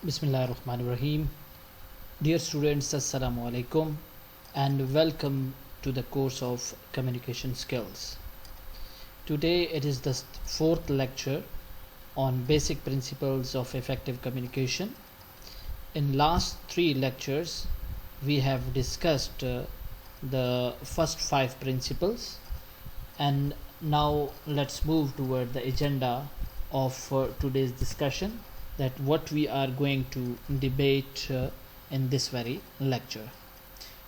Bismillahirrahmanirrahim. Dear students, Assalamu alaikum and welcome to the course of communication skills. Today it is the fourth lecture on basic principles of effective communication. In last three lectures we have discussed the first five principles, and now let's move toward the agenda of today's discussion, that what we are going to debate in this very lecture.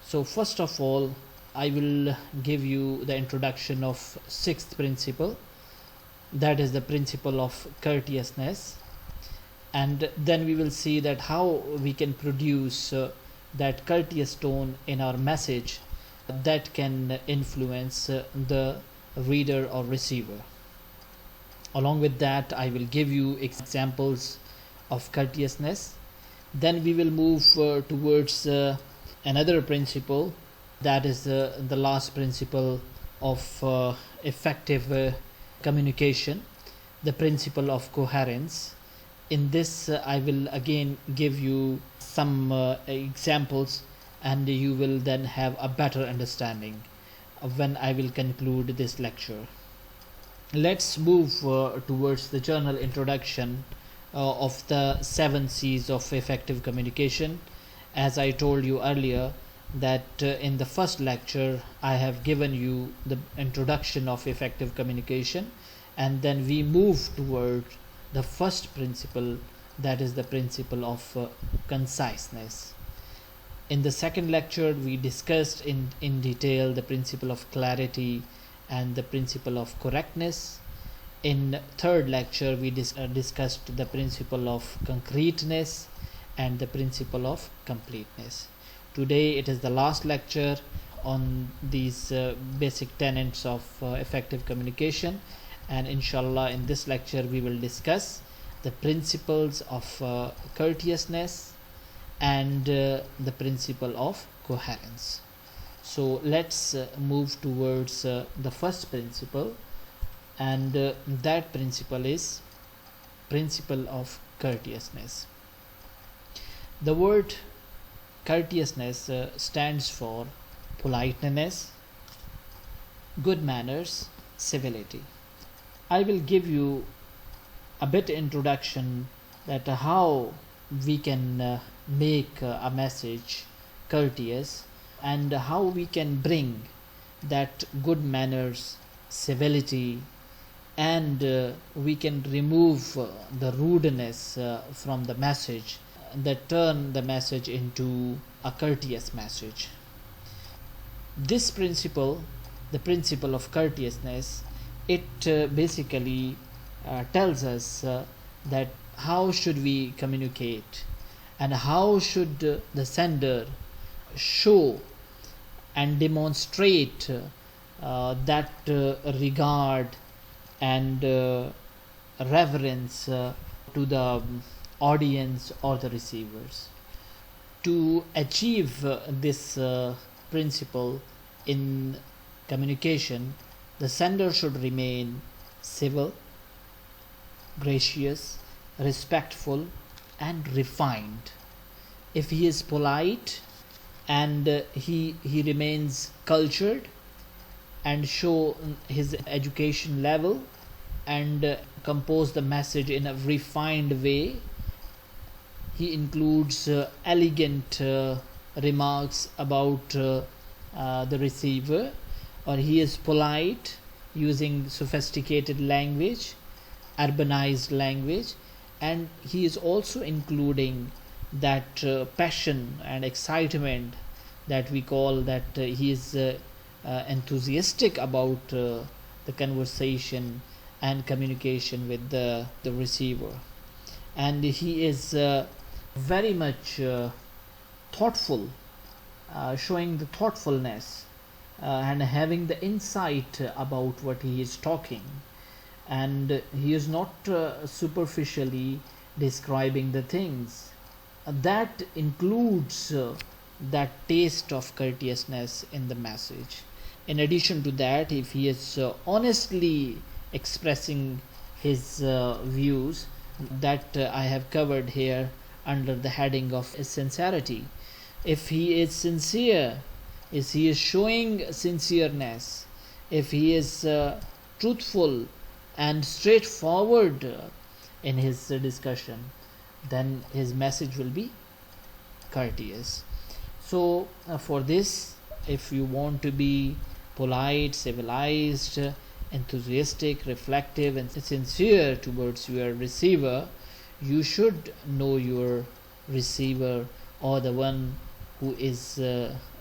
So first of all, I will give you the introduction of sixth principle, that is the principle of courteousness, and then we will see that how we can produce that courteous tone in our message that can influence the reader or receiver. Along with that, I will give you examples of courteousness. Then we will move towards another principle, that is the last principle of effective communication, the principle of coherence. In this I will again give you some examples, and you will then have a better understanding when I will conclude this lecture. Let's move towards the general introduction of the 7C's of effective communication. As I told you earlier, that in the first lecture I have given you the introduction of effective communication, and then we move toward the first principle, that is the principle of conciseness. In the second lecture we discussed in detail the principle of clarity and the principle of correctness. In third lecture we discussed the principle of concreteness and the principle of completeness. Today it is the last lecture on these basic tenets of effective communication, and inshallah in this lecture we will discuss the principles of courteousness and the principle of coherence. So let's move towards the first principle, and that principle is principle of courteousness. The word courteousness stands for politeness, good manners, civility. I will give you a bit introduction that how we can make a message courteous, and how we can bring that good manners, civility, and we can remove the rudeness from the message, that turn the message into a courteous message. This principle, the principle of courteousness, it basically tells us that how should we communicate, and how should the sender show and demonstrate that regard and reverence to the audience or the receivers. To achieve this principle in communication, the sender should remain civil, gracious, respectful, and refined. If he is polite and he remains cultured and show his education level and compose the message in a refined way, he includes elegant remarks about the receiver, or he is polite using sophisticated language, urbanized language, and he is also including that passion and excitement that we call that he is enthusiastic about the conversation and communication with the receiver, and he is very much thoughtful, showing the thoughtfulness and having the insight about what he is talking, and he is not superficially describing the things. That includes that taste of courteousness in the message. In addition to that, if he is honestly expressing his views that I have covered here under the heading of sincerity. If he is sincere, if he is showing sincereness, if he is truthful and straightforward in his discussion, then his message will be courteous. So for this, if you want to be polite, civilized, enthusiastic, reflective, and sincere towards your receiver, you should know your receiver, or the one who is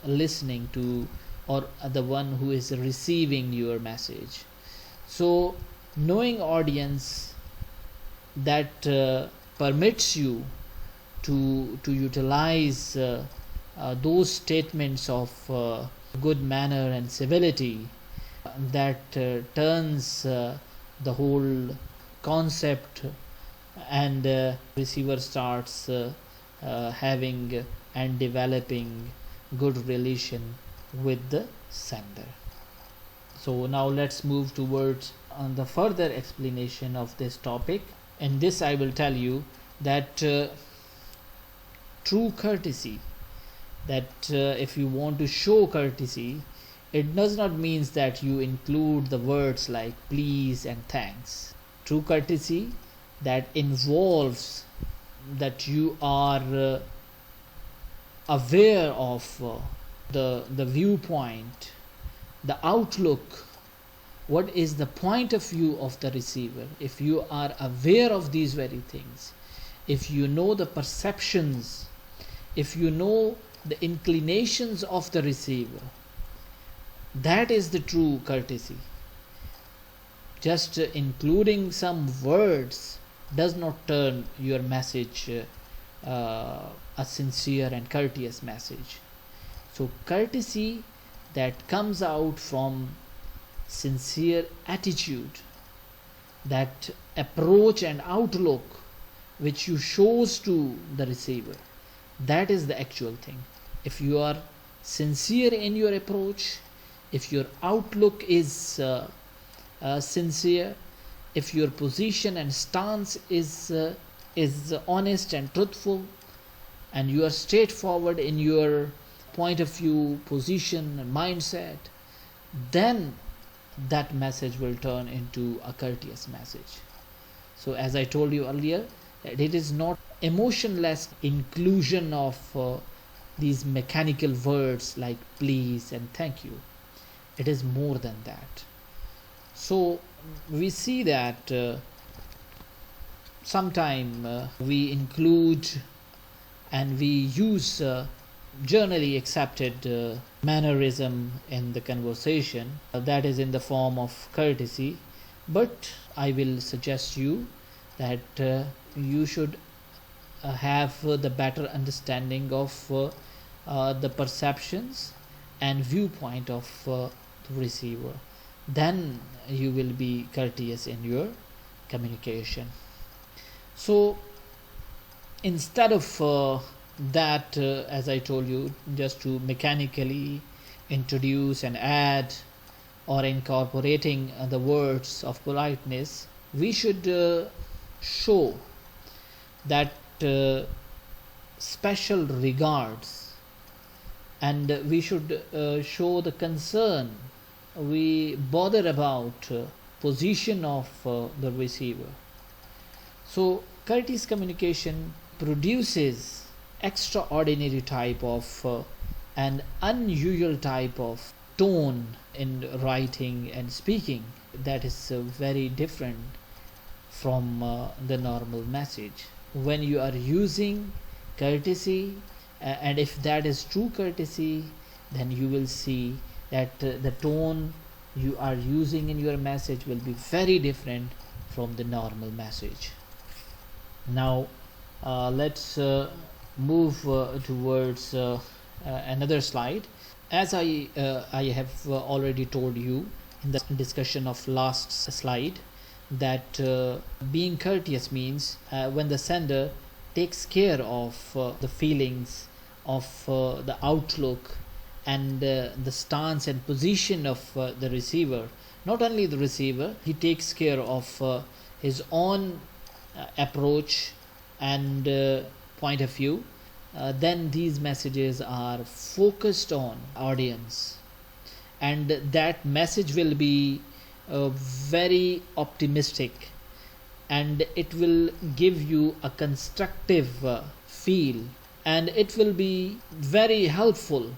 listening to, or the one who is receiving your message. So knowing audience that permits you to utilize those statements of good manner and civility that turns the whole concept, and receiver starts having and developing good relation with the sender. So now let's move towards the further explanation of this topic. In this I will tell you that true courtesy, that if you want to show courtesy, it does not mean that you include the words like please and thanks. True courtesy that involves that you are aware of the viewpoint, the outlook, what is the point of view of the receiver. If you are aware of these very things, if you know the perceptions, if you know the inclinations of the receiver, that is the true courtesy. Just including some words does not turn your message a sincere and courteous message. So courtesy that comes out from sincere attitude, that approach and outlook which you shows to the receiver, that is the actual thing. If you are sincere in your approach, if your outlook is sincere, if your position and stance is honest and truthful, and you are straightforward in your point of view, position and mindset, then that message will turn into a courteous message. So as I told you earlier, that it is not emotionless inclusion of these mechanical words like please and thank you. It is more than that. So we see that sometime we include and we use generally accepted mannerism in the conversation, that is in the form of courtesy, but I will suggest you that you should have the better understanding of the perceptions and viewpoint of the receiver. Then you will be courteous in your communication. So instead of that, as I told you, just to mechanically introduce and add or incorporating the words of politeness, we should show that special regards, and we should show the concern. We bother about position of the receiver. So courteous communication produces extraordinary type of an unusual type of tone in writing and speaking that is very different from the normal message. When you are using courtesy, and if that is true courtesy, then you will see that the tone you are using in your message will be very different from the normal message. Now let's move towards another slide. As I have already told you in the discussion of last slide, that being courteous means when the sender takes care of the feelings, of the outlook and the stance and position of the receiver. Not only the receiver, he takes care of his own approach and point of view, then these messages are focused on audience, and that message will be very optimistic, and it will give you a constructive feel, and it will be very helpful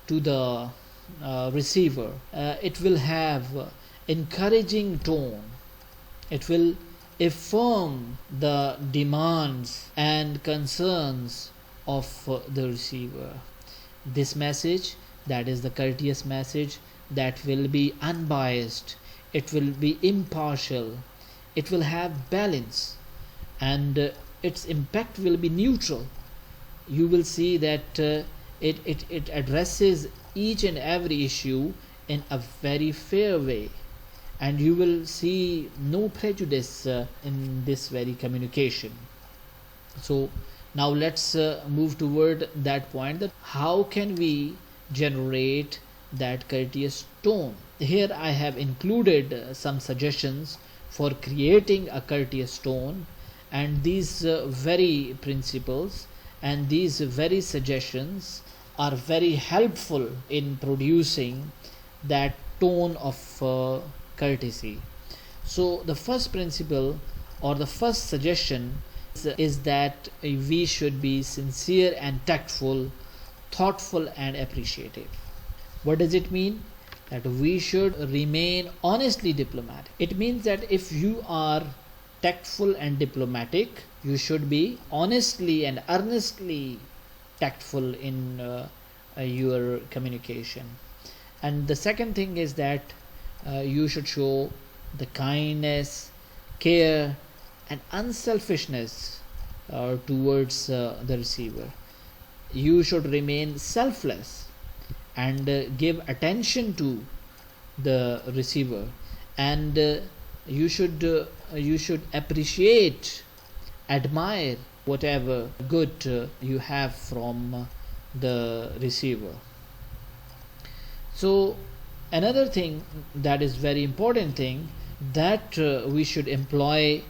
to the receiver. It will have encouraging tone. It will affirm the demands and concerns of the receiver. This message, that is the courteous message, that will be unbiased, it will be impartial, it will have balance, and its impact will be neutral. You will see that it addresses each and every issue in a very fair way, and you will see no prejudice in this very communication. So now let's move toward that point, that how can we generate that courteous tone. Here I have included some suggestions for creating a courteous tone, and these very principles and these very suggestions are very helpful in producing that tone of courtesy. So the first principle or the first suggestion is that we should be sincere and tactful, thoughtful and appreciative. What does it mean? That we should remain honestly diplomatic. It means that if you are tactful and diplomatic, you should be honestly and earnestly tactful in your communication. And the second thing is that you should show the kindness, care and unselfishness towards the receiver. You should remain selfless and give attention to the receiver, and you should appreciate, admire whatever good you have from the receiver. So another thing that is very important thing, that we should employ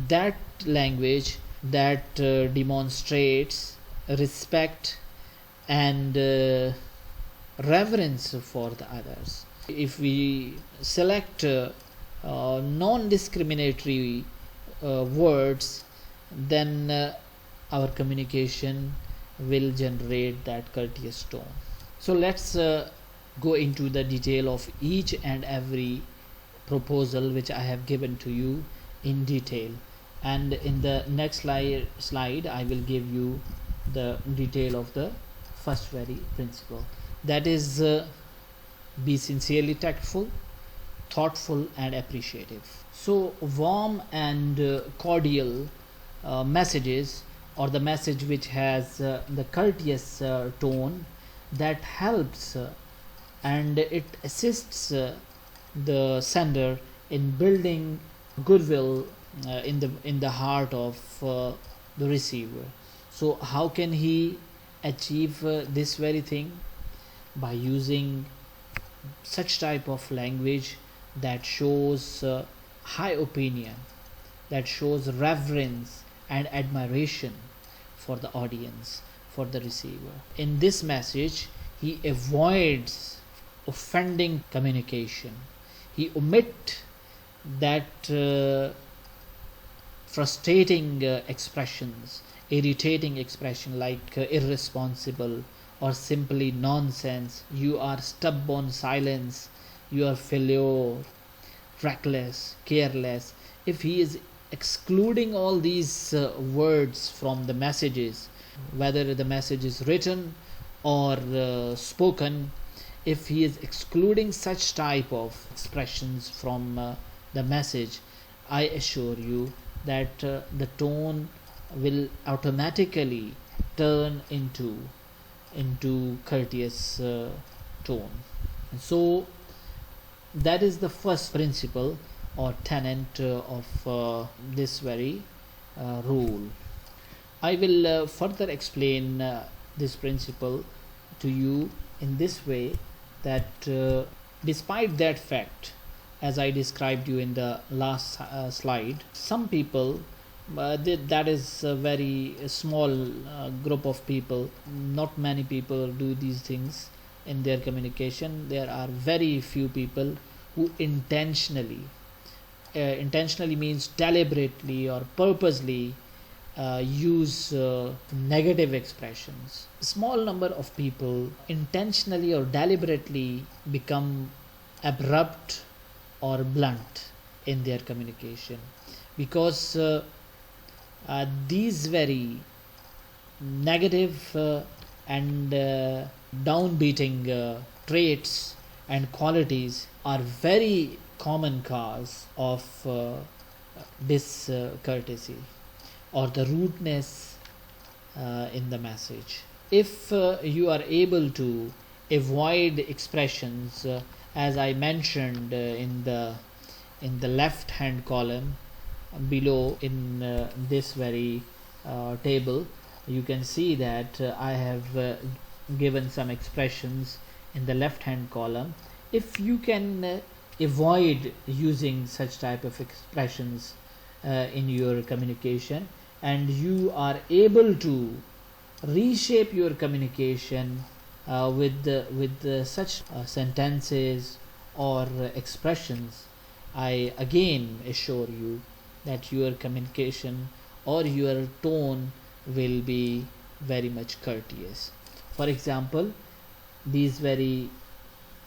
that language that demonstrates respect and reverence for the others. If we select non-discriminatory words, then our communication will generate that courteous tone. So let's go into the detail of each and every proposal which I have given to you in detail, and in the next slide I will give you the detail of the first very principle, that is be sincerely tactful, thoughtful and appreciative. So warm and cordial messages, or the message which has the courteous tone, that helps and it assists the sender in building goodwill in the heart of the receiver. So how can he achieve this very thing? By using such type of language that shows high opinion, that shows reverence and admiration for the audience, for the receiver. In this message he avoids offending communication. He omit that frustrating expressions, irritating expression like irresponsible or simply nonsense, you are stubborn, silence, you are failure, reckless, careless. If he is excluding all these words from the messages, whether the message is written or spoken, if he is excluding such type of expressions from the message, I assure you that the tone will automatically turn into courteous tone. And so that is the first principle or tenet of this very rule. I will further explain this principle to you in this way, that despite that fact, as I described you in the last slide, some people That is a very small group of people. Not many people do these things in their communication. There are very few people who intentionally means deliberately or purposely use negative expressions. Small number of people intentionally or deliberately become abrupt or blunt in their communication, because these very negative and downbeating traits and qualities are very common cause of discourtesy or the rudeness in the message. If you are able to avoid expressions, as I mentioned in the left hand column below in this very table, you can see that I have given some expressions in the left hand column. If you can avoid using such type of expressions in your communication, and you are able to reshape your communication with such sentences or expressions, I again assure you that your communication or your tone will be very much courteous. For example, these very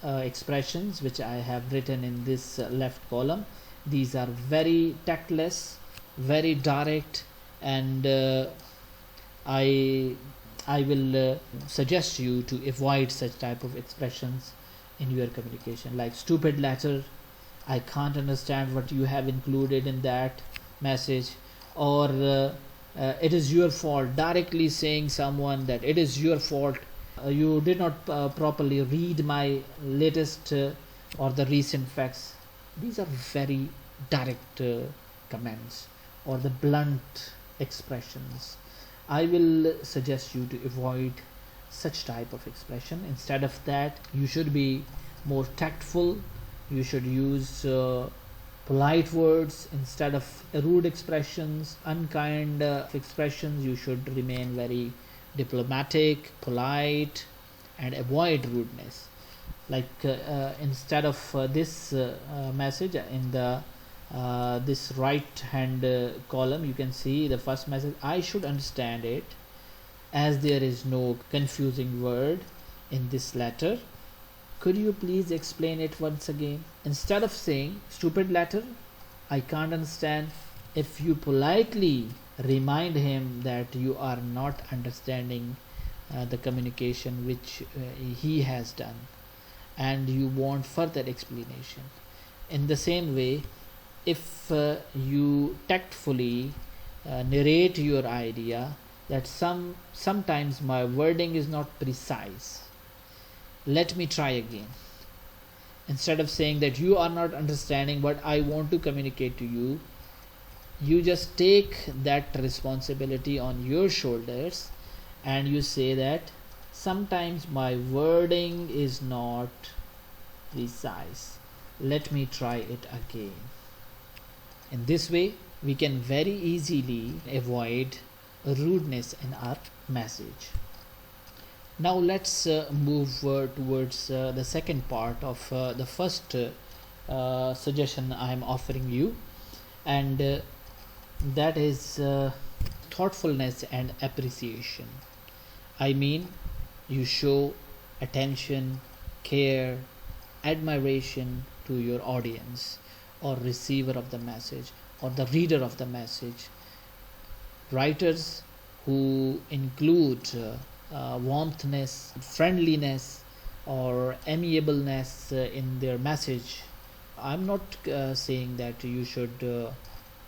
expressions which I have written in this left column, these are very tactless, very direct, and I will suggest you to avoid such type of expressions in your communication, like stupid letter, I can't understand what you have included in that message, or it is your fault, directly saying someone that it is your fault, you did not properly read my latest or the recent facts. These are very direct comments or the blunt expressions. I will suggest you to avoid such type of expression. Instead of that, you should be more tactful. You should use polite words instead of rude expressions, unkind expressions. You should remain very diplomatic, polite, and avoid rudeness. Like instead of this message in the this right hand column, you can see the first message, I should understand it as there is no confusing word in this letter. Could you please explain it once again? Instead of saying stupid letter, I can't understand, if you politely remind him that you are not understanding the communication which he has done, and you want further explanation. In the same way, if you tactfully narrate your idea that sometimes my wording is not precise, let me try again. Instead of saying that you are not understanding what I want to communicate to you, you just take that responsibility on your shoulders and you say that sometimes my wording is not precise, let me try it again. In this way, we can very easily avoid rudeness in our message. Now let's move towards the second part of the first suggestion I am offering you, and that is thoughtfulness and appreciation. I mean, you show attention, care, admiration to your audience or receiver of the message or the reader of the message. Writers who include warmthness, friendliness, or amiableness in their message. I'm not saying that you should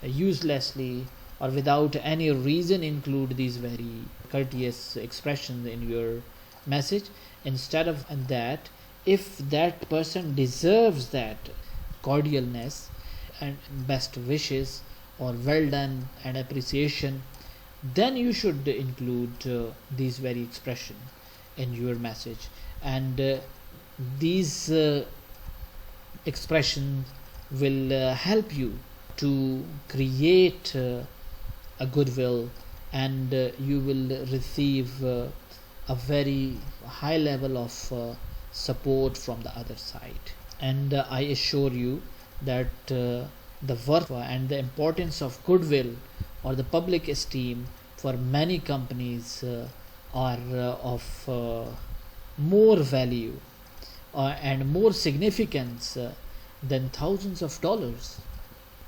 uselessly or without any reason include these very courteous expressions in your message. Instead of that, if that person deserves that cordialness and best wishes or well done and appreciation, then you should include these very expression in your message, and these expressions will help you to create a goodwill, and you will receive a very high level of support from the other side. And I assure you that the worth and the importance of goodwill or the public esteem for many companies are of more value and more significance than thousands of dollars.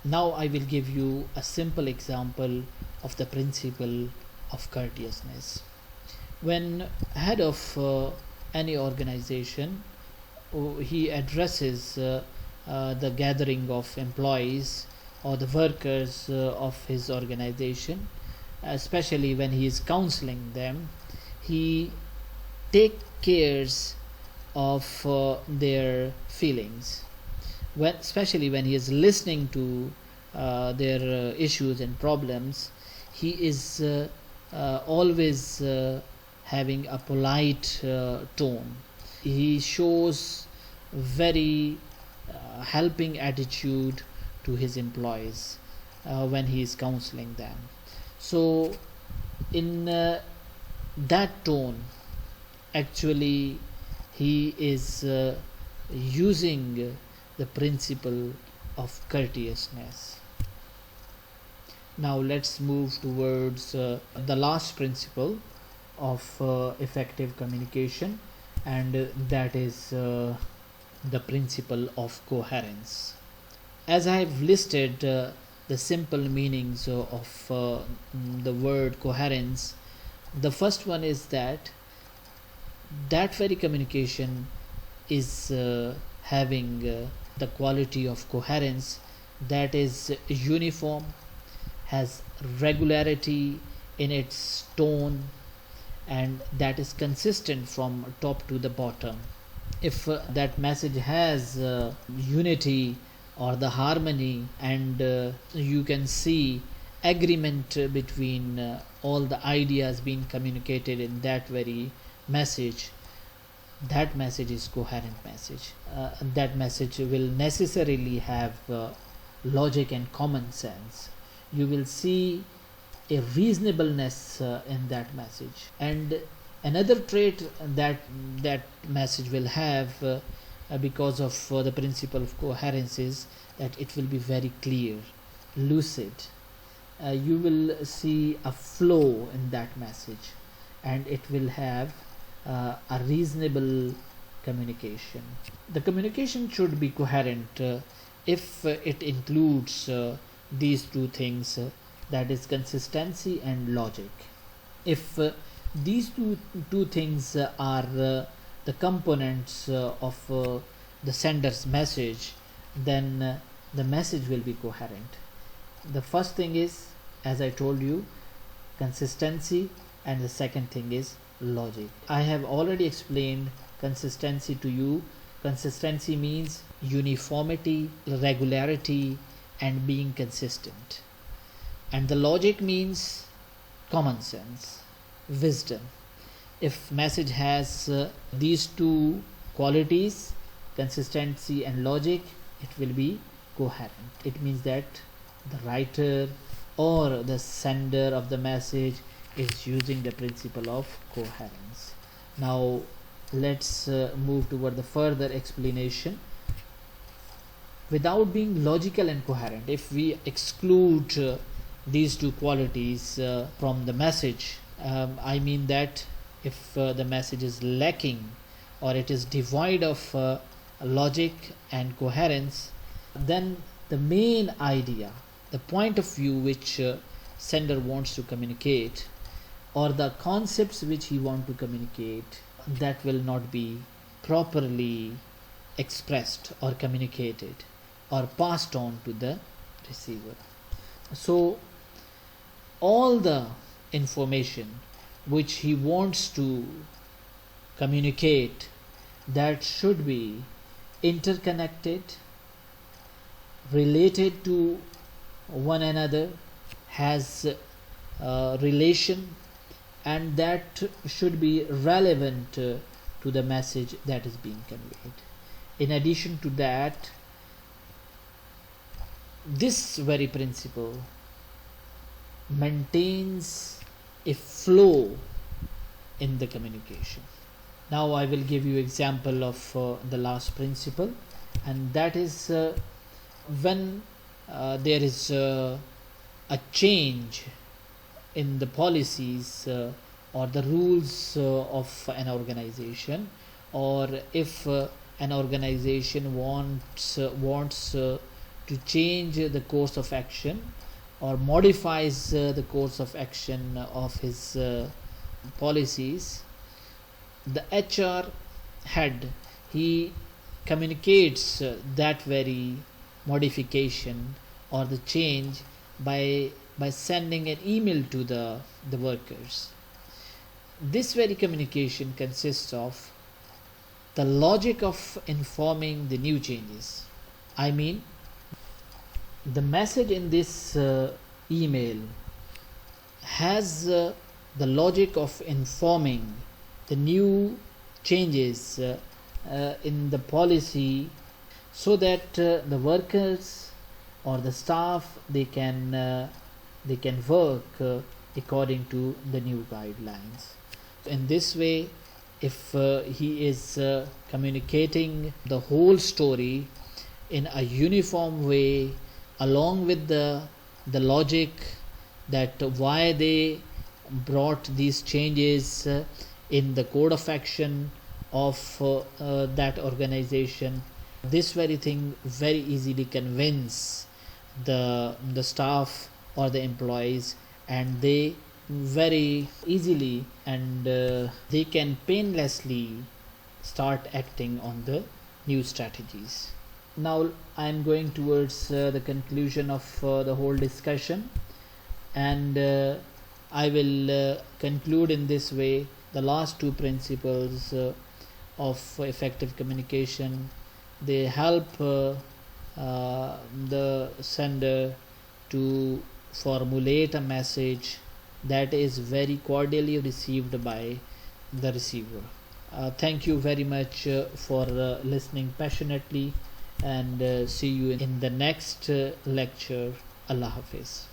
Now I will give you a simple example of the principle of courteousness. When head of any organization, he addresses the gathering of employees or the workers of his organization, especially when he is counseling them, he take cares of their feelings, especially when he is listening to their issues and problems. He is always having a polite tone. He shows very helping attitude to his employees when he is counseling them. So in that tone, actually he is using the principle of courteousness. Now let's move towards the last principle of effective communication, and that is the principle of coherence. As I have listed the simple meanings of the word coherence, the first one is that very communication is having the quality of coherence, that is uniform, has regularity in its tone, and that is consistent from top to the bottom. If that message has unity or the harmony, and you can see agreement between all the ideas being communicated in that very message, that message is coherent message. That message will necessarily have logic and common sense. You will see a reasonableness in that message. And another trait that message will have because of the principle of coherence is that it will be very clear, lucid. You will see a flow in that message, and it will have a reasonable communication. The communication should be coherent if it includes these two things, that is consistency and logic. If these two things are the components of the sender's message, then the message will be coherent. The first thing is, as I told you, consistency, and the second thing is logic. I have already explained consistency to you. Consistency means uniformity, regularity, and being consistent. And the logic means common sense, wisdom. If message has these two qualities, consistency and logic, it will be coherent. It means that the writer or the sender of the message is using the principle of coherence. Now let's move toward the further explanation. Without being logical and coherent, if we exclude these two qualities from the message, I mean that if the message is lacking or it is devoid of logic and coherence, then the main idea, the point of view which sender wants to communicate, or the concepts which he wants to communicate, that will not be properly expressed or communicated or passed on to the receiver. So all the information which he wants to communicate, that should be interconnected, related to one another, has relation, and that should be relevant to the message that is being conveyed. In addition to that, this very principle maintains a flow in the communication. Now I will give you example of the last principle, and that is when there is a change in the policies or the rules of an organization, or if an organization wants to change the course of action or modifies the course of action of his policies, the HR head, he communicates that very modification or the change by sending an email to the workers. This very communication consists of the logic of informing the new changes. I mean, the message in this email has the logic of informing the new changes in the policy, so that the workers or the staff, they can work according to the new guidelines. In this way, if he is communicating the whole story in a uniform way, along with the logic that why they brought these changes in the code of action of that organization, this very thing very easily convince the staff or the employees, and they very easily and they can painlessly start acting on the new strategies. Now I am going towards the conclusion of the whole discussion, and I will conclude in this way. The last two principles of effective communication, they help the sender to formulate a message that is very cordially received by the receiver. Thank you very much for listening passionately, and see you in the next lecture. Allah Hafiz.